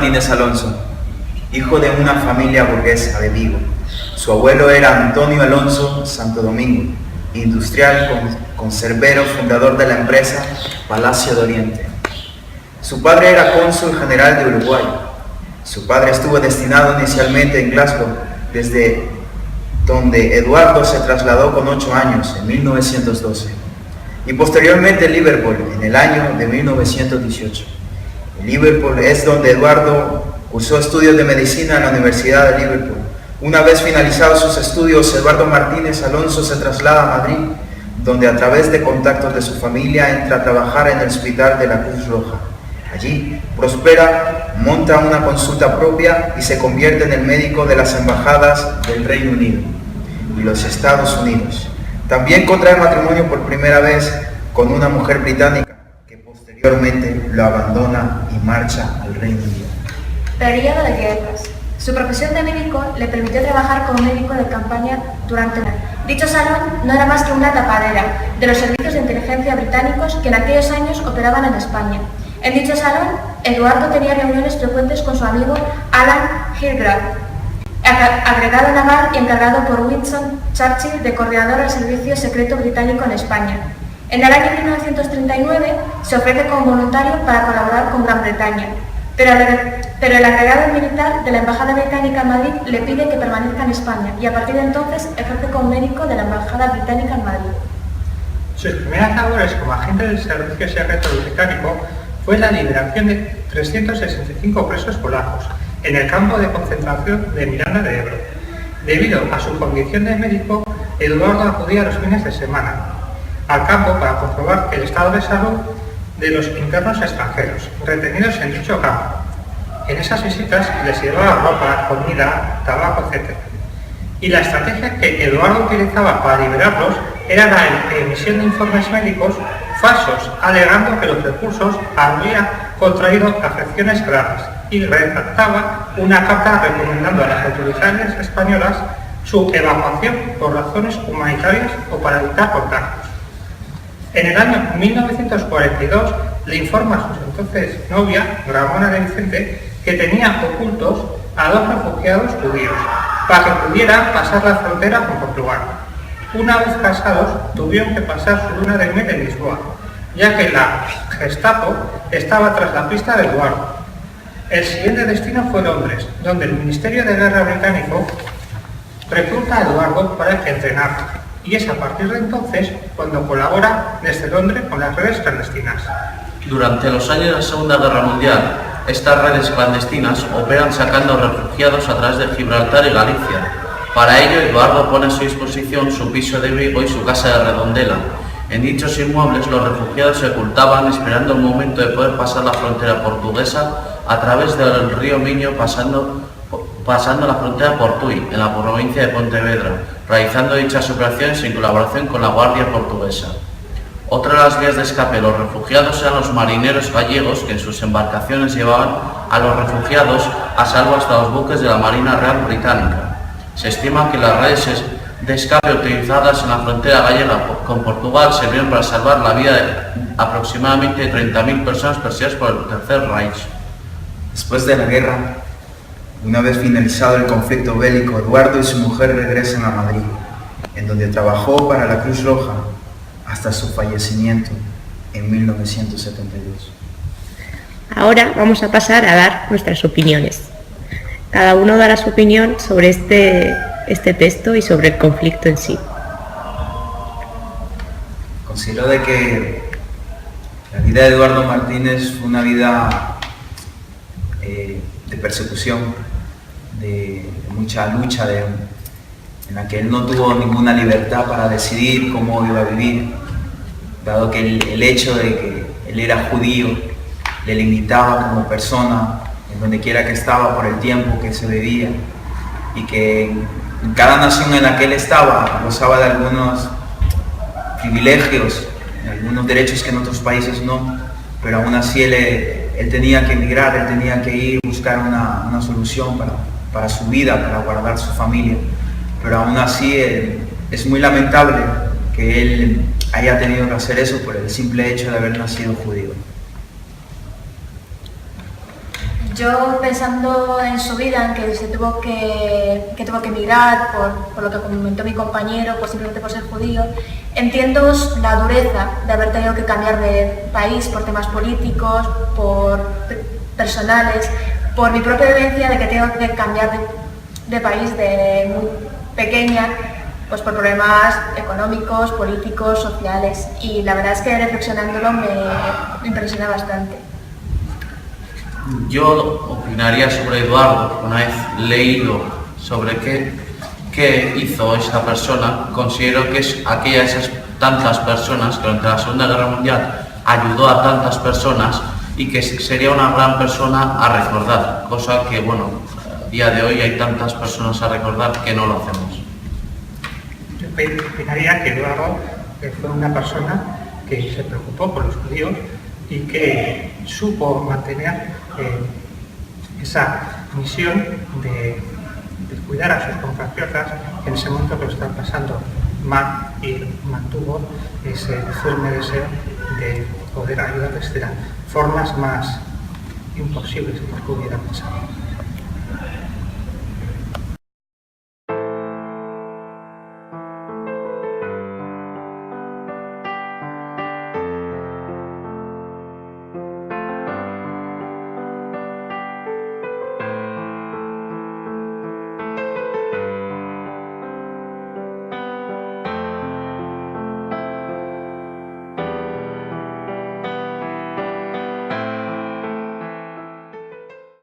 Martínez Alonso, hijo de una familia burguesa de Vigo. Su abuelo era Antonio Alonso Santo Domingo, industrial, conservero, fundador de la empresa Palacio de Oriente. Su padre era cónsul general de Uruguay. Su padre estuvo destinado inicialmente en Glasgow, desde donde Eduardo se trasladó con 8 años en 1912, y posteriormente en Liverpool en el año de 1918. En Liverpool es donde Eduardo cursó estudios de medicina en la Universidad de Liverpool. Una vez finalizados sus estudios, Eduardo Martínez Alonso se traslada a Madrid, donde a través de contactos de su familia entra a trabajar en el Hospital de la Cruz Roja. Allí prospera, monta una consulta propia y se convierte en el médico de las embajadas del Reino Unido y los Estados Unidos. También contrae matrimonio por primera vez con una mujer británica que posteriormente lo abandona y marcha al Reino Unido. Periodo de guerras. Su profesión de médico le permitió trabajar como médico de campaña durante un año. Dicho salón no era más que una tapadera de los servicios de inteligencia británicos que en aquellos años operaban en España. En dicho salón, Eduardo tenía reuniones frecuentes con su amigo Alan Hillgrave, agregado naval y encargado por Winston Churchill de coordinador del Servicio Secreto Británico en España. En el año 1939 se ofrece como voluntario para colaborar con Gran Bretaña, pero el agregado militar de la Embajada Británica en Madrid le pide que permanezca en España y a partir de entonces ejerce como médico de la Embajada Británica en Madrid. Sus primeras labores como agente del Servicio Secreto Británico fue la liberación de 365 presos polacos en el campo de concentración de Miranda de Ebro. Debido a su condición de médico, Eduardo acudía los fines de semana al campo para comprobar el estado de salud de los internos extranjeros retenidos en dicho campo. En esas visitas les llevaba ropa, comida, tabaco, etc. Y la estrategia que Eduardo utilizaba para liberarlos era la emisión de informes médicos falsos, alegando que los reclusos habían contraído afecciones graves, y redactaba una carta recomendando a las autoridades españolas su evacuación por razones humanitarias o para evitar contagios. En el año 1942 le informa a su entonces novia, Ramona de Vicente, que tenía ocultos a 2 refugiados judíos para que pudieran pasar la frontera con Portugal. Una vez casados, tuvieron que pasar su luna de miel en Lisboa, ya que la Gestapo estaba tras la pista de Eduardo. El siguiente destino fue Londres, donde el Ministerio de Guerra británico recluta a Eduardo para entrenarlo, y es a partir de entonces cuando colabora desde Londres con las redes clandestinas. Durante los años de la Segunda Guerra Mundial, estas redes clandestinas operan sacando refugiados a través de Gibraltar y Galicia. Para ello, Eduardo pone a su disposición su piso de Vigo y su casa de Redondela. En dichos inmuebles, los refugiados se ocultaban esperando el momento de poder pasar la frontera portuguesa a través del río Miño, pasando la frontera por Tui, en la provincia de Pontevedra, realizando dichas operaciones en colaboración con la Guardia Portuguesa. Otra de las vías de escape de los refugiados eran los marineros gallegos, que en sus embarcaciones llevaban a los refugiados a salvo hasta los buques de la Marina Real Británica. Se estima que las redes de escape utilizadas en la frontera gallega con Portugal sirvieron para salvar la vida de aproximadamente 30.000 personas perseguidas por el Tercer Reich. Después de la guerra, una vez finalizado el conflicto bélico, Eduardo y su mujer regresan a Madrid, en donde trabajó para la Cruz Roja hasta su fallecimiento en 1972. Ahora vamos a pasar a dar nuestras opiniones. Cada uno dará su opinión sobre este texto y sobre el conflicto en sí. Considero de que la vida de Eduardo Martínez fue una vida de persecución, de mucha lucha, en la que él no tuvo ninguna libertad para decidir cómo iba a vivir, dado que el hecho de que él era judío le limitaba como persona en donde quiera que estaba por el tiempo que se vivía, y que en cada nación en la que él estaba gozaba de algunos privilegios, de algunos derechos que en otros países no, pero aún así él tenía que emigrar, él tenía que ir a buscar una solución para su vida, para guardar su familia, pero aún así es muy lamentable que él haya tenido que hacer eso por el simple hecho de haber nacido judío. Yo, pensando en su vida, en que tuvo que emigrar por lo que comentó mi compañero, simplemente por ser judío, entiendo la dureza de haber tenido que cambiar de país por temas políticos, por personales, por mi propia vivencia de que tengo que cambiar de país de muy pequeña, pues por problemas económicos, políticos, sociales, y la verdad es que reflexionándolo me impresiona bastante. Yo opinaría sobre Eduardo. Una vez leído sobre qué hizo esta persona, considero que es aquella de esas tantas personas que durante la Segunda Guerra Mundial ayudó a tantas personas y que sería una gran persona a recordar, cosa que, bueno, a día de hoy hay tantas personas a recordar que no lo hacemos. Yo opinaría que Eduardo fue una persona que se preocupó por los judíos y que supo mantener esa misión de cuidar a sus compatriotas que en ese momento que lo están pasando mal, y mantuvo ese firme deseo de poder ayudarles de las formas más imposibles que pudiera pensar.